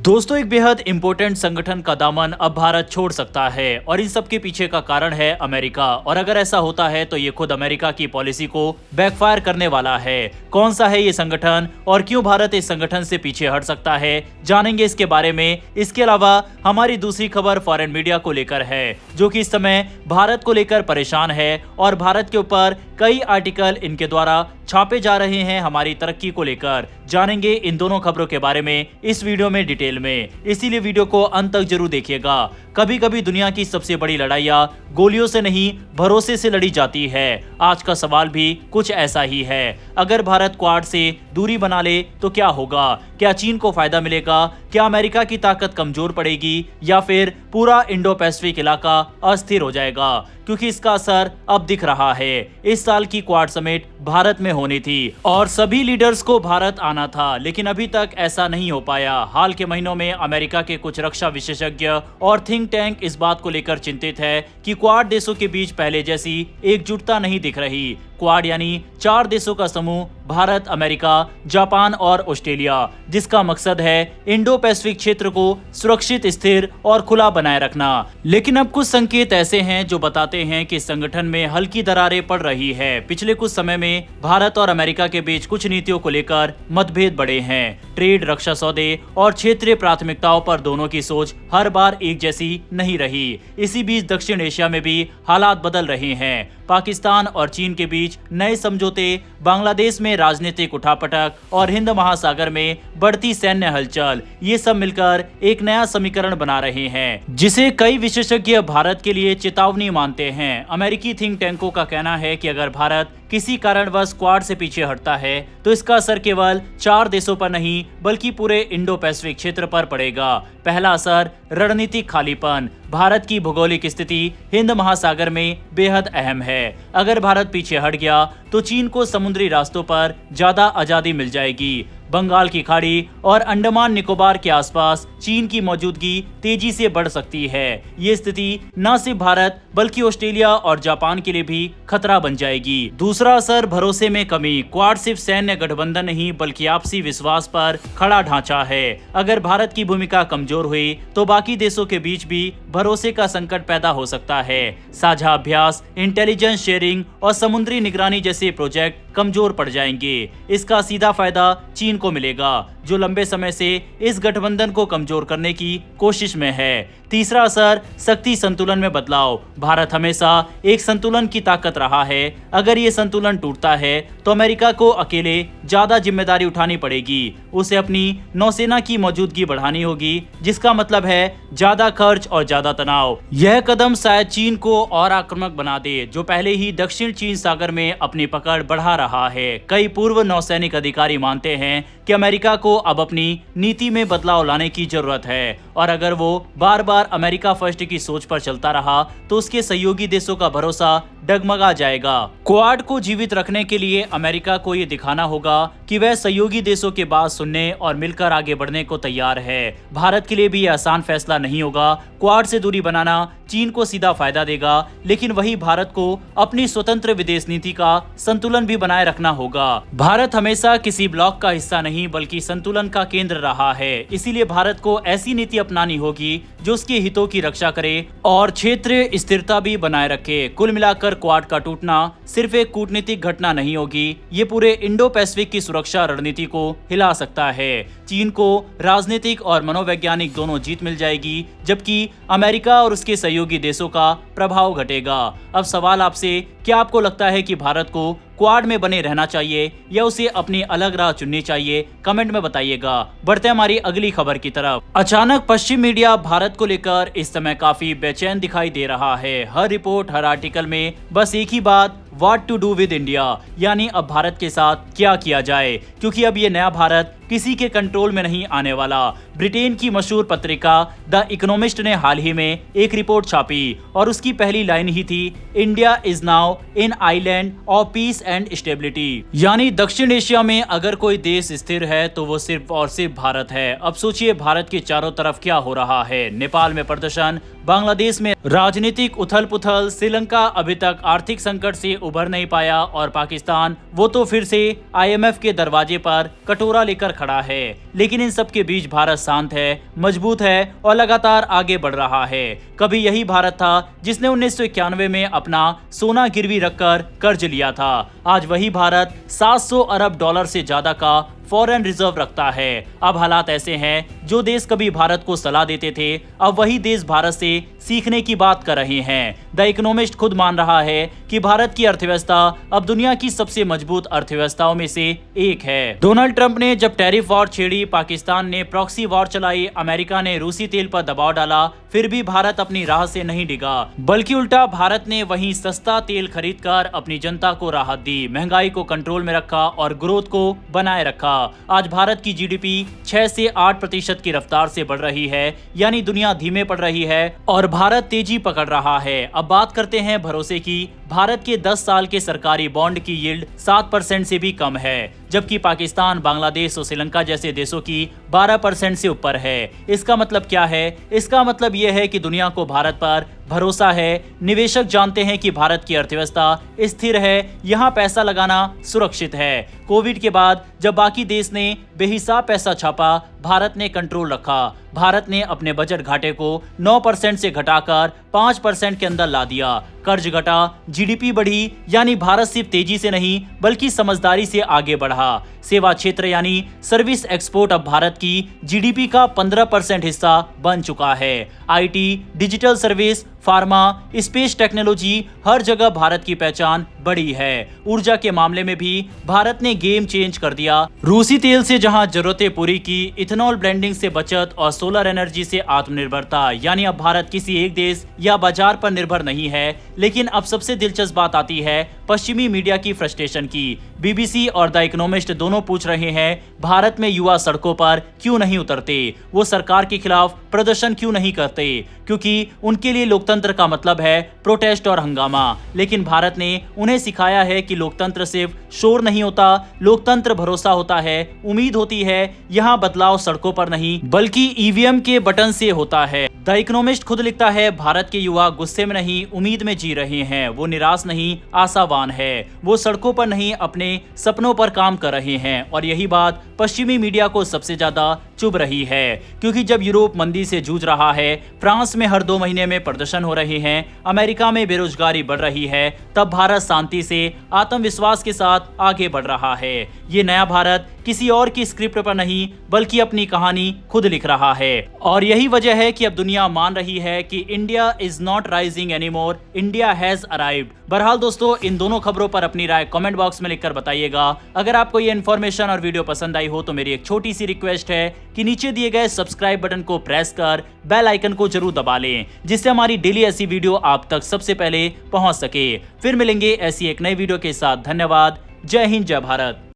दोस्तों, एक बेहद इंपॉर्टेंट संगठन का दामन अब भारत छोड़ सकता है और इन सब के पीछे का कारण है अमेरिका। और अगर ऐसा होता है तो ये खुद अमेरिका की पॉलिसी को बैकफायर करने वाला है। कौन सा है ये संगठन और क्यों भारत इस संगठन से पीछे हट सकता है, जानेंगे इसके बारे में। इसके अलावा हमारी दूसरी खबर फॉरेन मीडिया को लेकर है, जो कि इस समय भारत को लेकर परेशान है और भारत के ऊपर कई आर्टिकल इनके द्वारा छापे जा रहे हैं हमारी तरक्की को लेकर। जानेंगे इन दोनों खबरों के बारे में इस वीडियो में डिटेल में, इसीलिए वीडियो को अंत तक जरूर देखिएगा। कभी कभी दुनिया की सबसे बड़ी लड़ाइयाँ गोलियों से नहीं, भरोसे से लड़ी जाती है। आज का सवाल भी कुछ ऐसा ही है। अगर भारत क्वाड से दूरी बना ले तो क्या होगा? क्या चीन को फायदा मिलेगा? क्या अमेरिका की ताकत कमजोर पड़ेगी या फिर पूरा इंडो पैसिफिक इलाका अस्थिर हो जाएगा? क्योंकि इसका असर अब दिख रहा है। इस साल की क्वाड समिट भारत में होनी थी और सभी लीडर्स को भारत आना था, लेकिन अभी तक ऐसा नहीं हो पाया। हाल के महीनों में अमेरिका के कुछ रक्षा विशेषज्ञ और थिंक टैंक इस बात को लेकर चिंतित है कि क्वाड देशों के बीच पहले जैसी एकजुटता नहीं दिख रही। क्वाड यानी 4 देशों का समूह, भारत, अमेरिका, जापान और ऑस्ट्रेलिया, जिसका मकसद है इंडो पैसिफिक क्षेत्र को सुरक्षित, स्थिर और खुला बनाए रखना। लेकिन अब कुछ संकेत ऐसे हैं जो बताते हैं कि संगठन में हल्की दरारें पड़ रही है। पिछले कुछ समय में भारत और अमेरिका के बीच कुछ नीतियों को लेकर मतभेद बढ़े हैं। ट्रेड, रक्षा सौदे और क्षेत्रीय प्राथमिकताओं पर दोनों की सोच हर बार एक जैसी नहीं रही। इसी बीच दक्षिण एशिया में भी हालात बदल रहे हैं। पाकिस्तान और चीन के बीच नए समझौते, बांग्लादेश में राजनीतिक उठापटक और हिंद महासागर में बढ़ती सैन्य हलचल, ये सब मिलकर एक नया समीकरण बना रहे हैं, जिसे कई विशेषज्ञ भारत के लिए चेतावनी मानते हैं। अमेरिकी थिंक टैंकों का कहना है कि अगर भारत किसी कारणवश क्वाड से पीछे हटता है तो इसका असर केवल 4 देशों पर नहीं बल्कि पूरे इंडो पैसिफिक क्षेत्र पर पड़ेगा। पहला असर, रणनीतिक खालीपन। भारत की भौगोलिक स्थिति हिंद महासागर में बेहद अहम है। अगर भारत पीछे हट गया तो चीन को समुद्री रास्तों पर ज्यादा आजादी मिल जाएगी। बंगाल की खाड़ी और अंडमान निकोबार के आसपास चीन की मौजूदगी तेजी से बढ़ सकती है। ये स्थिति न सिर्फ भारत बल्कि ऑस्ट्रेलिया और जापान के लिए भी खतरा बन जाएगी। दूसरा असर, भरोसे में कमी। क्वाड सिर्फ सैन्य गठबंधन नहीं बल्कि आपसी विश्वास पर खड़ा ढांचा है। अगर भारत की भूमिका कमजोर हुई तो बाकी देशों के बीच भी भरोसे का संकट पैदा हो सकता है। साझा अभ्यास, इंटेलिजेंस शेयरिंग और समुद्री निगरानी जैसे प्रोजेक्ट कमजोर पड़ जाएंगे। इसका सीधा फायदा चीन को मिलेगा, जो लंबे समय से इस गठबंधन को कमजोर करने की कोशिश में है। तीसरा असर, शक्ति संतुलन में बदलाव। भारत हमेशा एक संतुलन की ताकत रहा है। अगर ये संतुलन टूटता है तो अमेरिका को अकेले ज्यादा जिम्मेदारी उठानी पड़ेगी। उसे अपनी नौसेना की मौजूदगी बढ़ानी होगी, जिसका मतलब है ज्यादा खर्च और ज्यादा तनाव। यह कदम शायद चीन को और आक्रामक बना दे, जो पहले ही दक्षिण चीन सागर में अपनी पकड़ बढ़ा रहा है। कई पूर्व नौसैनिक अधिकारी मानते हैं कि अमेरिका को अब अपनी नीति में बदलाव लाने की जरूरत है और अगर वो बार बार अमेरिका फर्स्ट की सोच पर चलता रहा तो उसके सहयोगी देशों का भरोसा डगमगा जाएगा। क्वाड को जीवित रखने के लिए अमेरिका को ये दिखाना होगा कि वह सहयोगी देशों के बात सुनने और मिलकर आगे बढ़ने को तैयार है। भारत के लिए भी यह आसान फैसला नहीं होगा। क्वाड से दूरी बनाना चीन को सीधा फायदा देगा, लेकिन वही भारत को अपनी स्वतंत्र विदेश नीति का संतुलन भी बनाए रखना होगा। भारत हमेशा किसी ब्लॉक का हिस्सा नहीं बल्कि संतुलन का केंद्र रहा है। इसीलिए भारत को ऐसी नीति अपनानी होगी जो उसके हितों की रक्षा करे और क्षेत्रीय स्थिरता भी बनाए रखे। कुल मिलाकर क्वाड का टूटना सिर्फ एक कूटनीतिक घटना नहीं होगी, ये पूरे इंडो पैसिफिक की सुरक्षा रणनीति को हिला सकता है। चीन को राजनीतिक और मनोवैज्ञानिक दोनों जीत मिल जाएगी, जबकि अमेरिका और उसके सहयोगी देशों का प्रभाव घटेगा। अब सवाल आपसे, क्या आपको लगता है कि भारत को क्वाड में बने रहना चाहिए या उसे अपनी अलग राह चुननी चाहिए? कमेंट में बताइएगा। बढ़ते हैं हमारी अगली खबर की तरफ। अचानक पश्चिम मीडिया भारत को लेकर इस समय काफी बेचैन दिखाई दे रहा है। हर रिपोर्ट, हर आर्टिकल में बस एक ही बात, what to do with India, यानी अब भारत के साथ क्या किया जाए, क्योंकि अब ये नया भारत किसी के कंट्रोल में नहीं आने वाला। ब्रिटेन की मशहूर पत्रिका द इकोनॉमिस्ट ने हाल ही में एक रिपोर्ट छापी और उसकी पहली लाइन ही थी, India is now in island of peace and stability. यानी दक्षिण एशिया में अगर कोई देश स्थिर है तो वो सिर्फ और सिर्फ भारत है। अब सोचिए भारत के चारों तरफ क्या हो रहा है। नेपाल में प्रदर्शन, बांग्लादेश में राजनीतिक उथल पुथल, श्रीलंका अभी तक आर्थिक संकट से उभर नहीं पाया और पाकिस्तान वो तो फिर से IMF के दरवाजे पर कटोरा लेकर खड़ा है। लेकिन इन सब के बीच भारत शांत है, मजबूत है और लगातार आगे बढ़ रहा है। कभी यही भारत था जिसने 1991 में अपना सोना गिरवी रखकर कर्ज लिया था। आज वही भारत 700 अरब डॉलर से ज्यादा का फॉरेन रिजर्व रखता है। अब हालात ऐसे हैं, जो देश कभी भारत को सलाह देते थे, अब वही देश भारत से सीखने की बात कर रहे हैं। द इकोनॉमिस्ट खुद मान रहा है कि भारत की अर्थव्यवस्था अब दुनिया की सबसे मजबूत अर्थव्यवस्थाओं में से एक है। डोनाल्ड ट्रंप ने जब टैरिफ वॉर छेड़ी, पाकिस्तान ने प्रॉक्सी वॉर चलाई, अमेरिका ने रूसी तेल पर दबाव डाला, फिर भी भारत अपनी राह से नहीं डिगा, बल्कि उल्टा भारत ने वहीं सस्ता तेल खरीदकर अपनी जनता को राहत दी, महंगाई को कंट्रोल में रखा और ग्रोथ को बनाए रखा। आज भारत की जीडीपी 6 से 8% की रफ्तार से बढ़ रही है, यानी दुनिया धीमे पड़ रही है और भारत तेजी पकड़ रहा है। अब बात करते हैं भरोसे की। भारत के 10 साल के सरकारी बॉन्ड की यील्ड 7% से भी कम है, जबकि पाकिस्तान, बांग्लादेश और श्रीलंका जैसे देशों की 12% से ऊपर है। इसका मतलब क्या है? इसका मतलब यह है कि दुनिया को भारत पर भरोसा है। निवेशक जानते हैं कि भारत की अर्थव्यवस्था स्थिर है, यहाँ पैसा लगाना सुरक्षित है। कोविड के बाद जब बाकी देश ने बेहिसाब पैसा छापा, भारत ने कंट्रोल रखा। भारत ने अपने बजट घाटे को 9% से घटाकर 5% के अंदर ला दिया। कर्ज घटा, जीडीपी बढ़ी, यानी भारत सिर्फ तेजी से नहीं बल्कि समझदारी से आगे बढ़ा। सेवा क्षेत्र यानी सर्विस एक्सपोर्ट अब भारत की जीडीपी का 15% हिस्सा बन चुका है। IT, digital service, pharma, space technology, हर जगह भारत की पहचान बड़ी है। ऊर्जा के मामले में भी भारत ने गेम चेंज कर दिया। रूसी तेल से जहां जरूरतें पूरी की, इथेनॉल ब्लेंडिंग से बचत और सोलर एनर्जी से आत्मनिर्भरता, यानी अब भारत किसी एक देश या बाजार पर निर्भर नहीं है। लेकिन अब सबसे दिलचस्प बात आती है पश्चिमी मीडिया की फ्रस्ट्रेशन की। बीबीसी और द इकोनॉमिस्ट दोनों पूछ रहे हैं, भारत में युवा सड़कों पर क्यों नहीं उतरते? वो सरकार के खिलाफ प्रदर्शन क्यों नहीं करते? क्योंकि उनके लिए लोकतंत्र का मतलब है प्रोटेस्ट और हंगामा। लेकिन भारत ने उन्हें सिखाया है कि लोकतंत्र सिर्फ शोर नहीं होता, लोकतंत्र भरोसा होता है, उम्मीद होती है। यहाँ बदलाव सड़कों पर नहीं बल्कि ईवीएम के बटन से होता है। द इकोनॉमिस्ट खुद लिखता है, भारत के युवा गुस्से में नहीं, उम्मीद में जी रहे हैं। वो निराश नहीं, आशावान है। वो सड़कों पर नहीं, अपने सपनों पर काम कर रहे हैं। और यही बात पश्चिमी मीडिया को सबसे ज्यादा चुभ रही है, क्योंकि जब यूरोप मंदी से जूझ रहा है, फ्रांस में हर 2 महीने में प्रदर्शन हो रहे हैं, अमेरिका में बेरोजगारी बढ़ रही है, तब भारत शांति से, आत्मविश्वास के साथ आगे बढ़ रहा है। ये नया भारत किसी और की स्क्रिप्ट पर नहीं बल्कि अपनी कहानी खुद लिख रहा है। और यही वजह है कि अब दुनिया मान रही है कि India is not rising anymore, India has arrived. बहरहाल दोस्तों, इन दोनों खबरों पर अपनी राय कमेंट बॉक्स में लिखकर बताइएगा। अगर आपको ये इन्फॉर्मेशन और वीडियो पसंद आई हो तो मेरी एक छोटी सी रिक्वेस्ट है कि नीचे दिए गए सब्सक्राइब बटन को प्रेस कर बेल आइकन को जरूर दबा लें, जिससे हमारी डेली ऐसी वीडियो आप तक सबसे पहले पहुंच सके। फिर मिलेंगे ऐसी एक नई वीडियो के साथ। धन्यवाद। जय हिंद, जय भारत।